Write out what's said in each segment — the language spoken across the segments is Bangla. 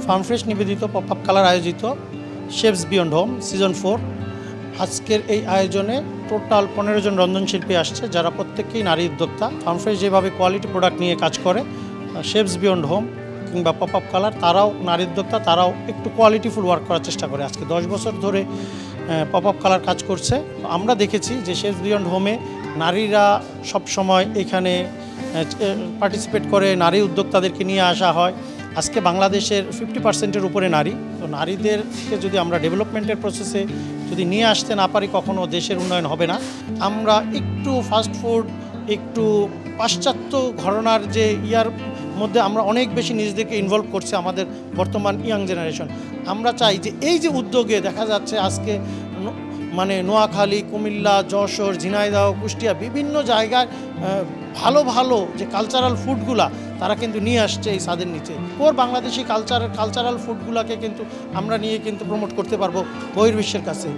ফার্মফ্রেশ নিবেদিত পপ-আপ কালার আয়োজিত শেফস বিয়ন্ড হোম সিজন 4। আজকের এই আয়োজনে টোটাল 15 জন রন্ধনশিল্পী আসছে, যারা প্রত্যেকেই নারী উদ্যোক্তা। ফার্মফ্রেশ যেভাবে কোয়ালিটি প্রোডাক্ট নিয়ে কাজ করে, শেফস বিয়ন্ড হোম কিংবা পপ-আপ কালার তারাও নারী উদ্যোক্তা, তারাও একটু কোয়ালিটিফুল ওয়ার্ক করার চেষ্টা করে। আজকে 10 বছর ধরে পপ-আপ কালার কাজ করছে। আমরা দেখেছি যে শেফস বিয়ন্ড হোমে নারীরা সব সময় এখানে পার্টিসিপেট করে, নারী উদ্যোক্তাদেরকে নিয়ে আসা হয়। আজকে বাংলাদেশের 50%-এর উপরে নারী। তো নারীদেরকে যদি আমরা ডেভেলপমেন্টের প্রসেসে যদি নিয়ে আসতে না পারি, কখনো দেশের উন্নয়ন হবে না। আমরা একটু ফাস্ট ফুড, একটু পাশ্চাত্য ঘরানার যে মধ্যে আমরা অনেক বেশি নিজেদেরকে ইনভলভ করছি আমাদের বর্তমান ইয়াং জেনারেশন। আমরা চাই যে এই যে উদ্যোগে দেখা যাচ্ছে আজকে মানে নোয়াখালী, কুমিল্লা, যশোর, ঝিনাইদহ, কুষ্টিয়া বিভিন্ন জায়গায় ভালো ভালো যে কালচারাল ফুডগুলা তারা কিন্তু নিয়ে আসছে এই ছাদের নিচে। বাংলাদেশি কালচারাল ফুডগুলাকে কিন্তু আমরা নিয়ে কিন্তু প্রমোট করতে পারবো বহির্বিশ্বের কাছে।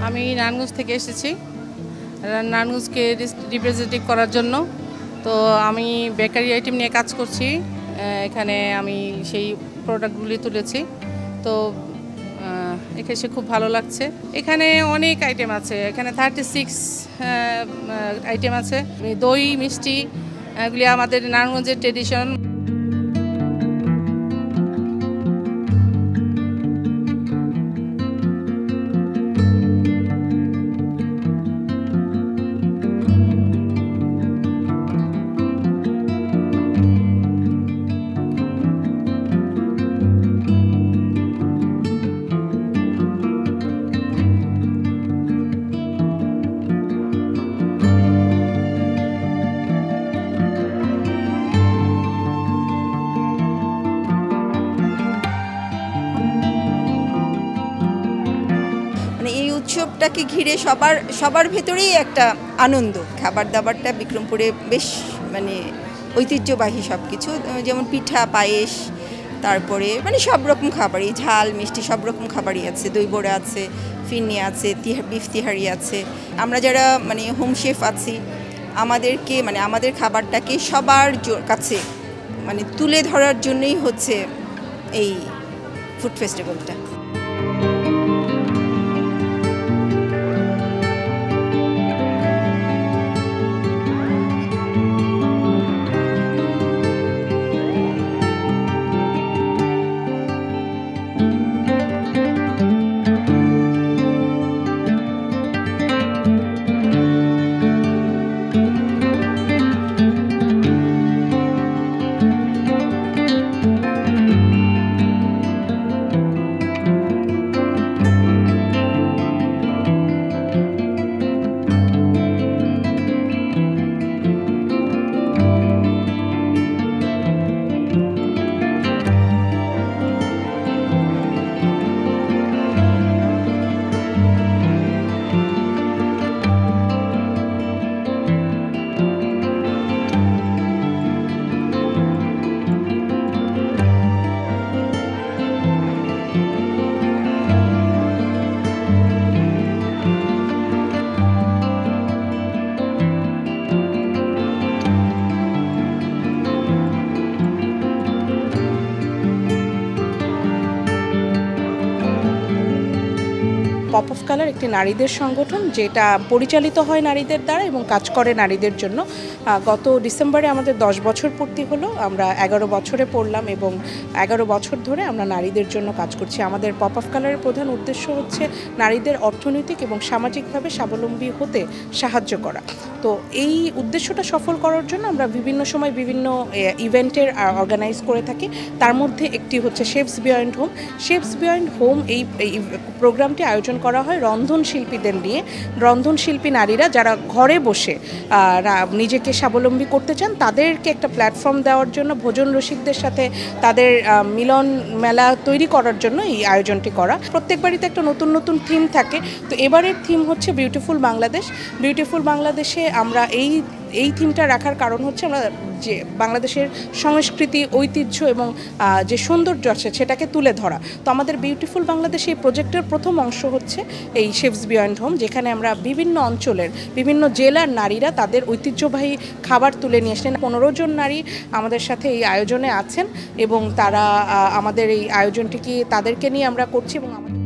আমি নারায়ণগঞ্জ থেকে এসেছি, নারায়ণগঞ্জকে রিপ্রেজেন্টেটিভ করার জন্য। তো আমি বেকারি আইটেম নিয়ে কাজ করছি। এখানে আমি সেই প্রোডাক্টগুলি তুলেছি। তো এখানে এসে খুব ভালো লাগছে। এখানে অনেক আইটেম আছে, এখানে 36 আইটেম আছে। দই, মিষ্টি, এগুলি আমাদের নারায়ণগঞ্জের ট্রেডিশন। উৎসবটাকে ঘিরে সবার ভেতরেই একটা আনন্দ। খাবার দাবারটা বিক্রমপুরে বেশ মানে ঐতিহ্যবাহী সব কিছু, যেমন পিঠা, পায়েস, তারপরে মানে সব রকম খাবারই, ঝাল মিষ্টি সব রকম খাবারই আছে। দই বড়া আছে, ফিরনি আছে, বিফ তিহারি আছে। আমরা যারা মানে হোম শেফ আছি, আমাদেরকে মানে আমাদের খাবারটাকে সবার কাছে মানে তুলে ধরার জন্যই হচ্ছে এই ফুড ফেস্টিভ্যালটা। পপ অফ কালার একটি নারীদের সংগঠন, যেটা পরিচালিত হয় নারীদের দ্বারা এবং কাজ করে নারীদের জন্য। গত ডিসেম্বরে আমাদের 10 বছর পূর্তি হলো, আমরা 11 বছরে পড়লাম এবং 11 বছর ধরে আমরা নারীদের জন্য কাজ করছি। আমাদের পপ অফ কালারের প্রধান উদ্দেশ্য হচ্ছে নারীদের অর্থনৈতিক এবং সামাজিকভাবে স্বাবলম্বী হতে সাহায্য করা। তো এই উদ্দেশ্যটা সফল করার জন্য আমরা বিভিন্ন সময় বিভিন্ন ইভেন্টের অর্গানাইজ করে থাকি। তার মধ্যে একটি হচ্ছে chefs beyond home. Chefs beyond home এই প্রোগ্রামটি আয়োজন করা হয় রন্ধনশিল্পীদের নিয়ে। রন্ধনশিল্পী নারীরা যারা ঘরে বসে নিজেকে স্বাবলম্বী করতে চান, তাদেরকে একটা প্ল্যাটফর্ম দেওয়ার জন্য, ভোজন রসিকদের সাথে তাদের মিলন মেলা তৈরি করার জন্য এই আয়োজনটি করা। প্রত্যেকবারই তো একটা নতুন নতুন থিম থাকে, তো এবারের থিম হচ্ছে বিউটিফুল বাংলাদেশ। বিউটিফুল বাংলাদেশে আমরা এই থিমটা রাখার কারণ হচ্ছে আমরা যে বাংলাদেশের সংস্কৃতি, ঐতিহ্য এবং যে সৌন্দর্য আছে সেটাকে তুলে ধরা। তো আমাদের বিউটিফুল বাংলাদেশ এই প্রজেক্টের প্রথম অংশ হচ্ছে এই শেফস বিয়ন্ড হোম, যেখানে আমরা বিভিন্ন অঞ্চলের বিভিন্ন জেলার নারীরা তাদের ঐতিহ্যবাহী খাবার তুলে নিয়ে আসেন। 15 জন নারী আমাদের সাথে এই আয়োজনে আছেন এবং তারা আমাদের এই আয়োজনটিকে তাদেরকে নিয়ে আমরা করছি এবং আমাদের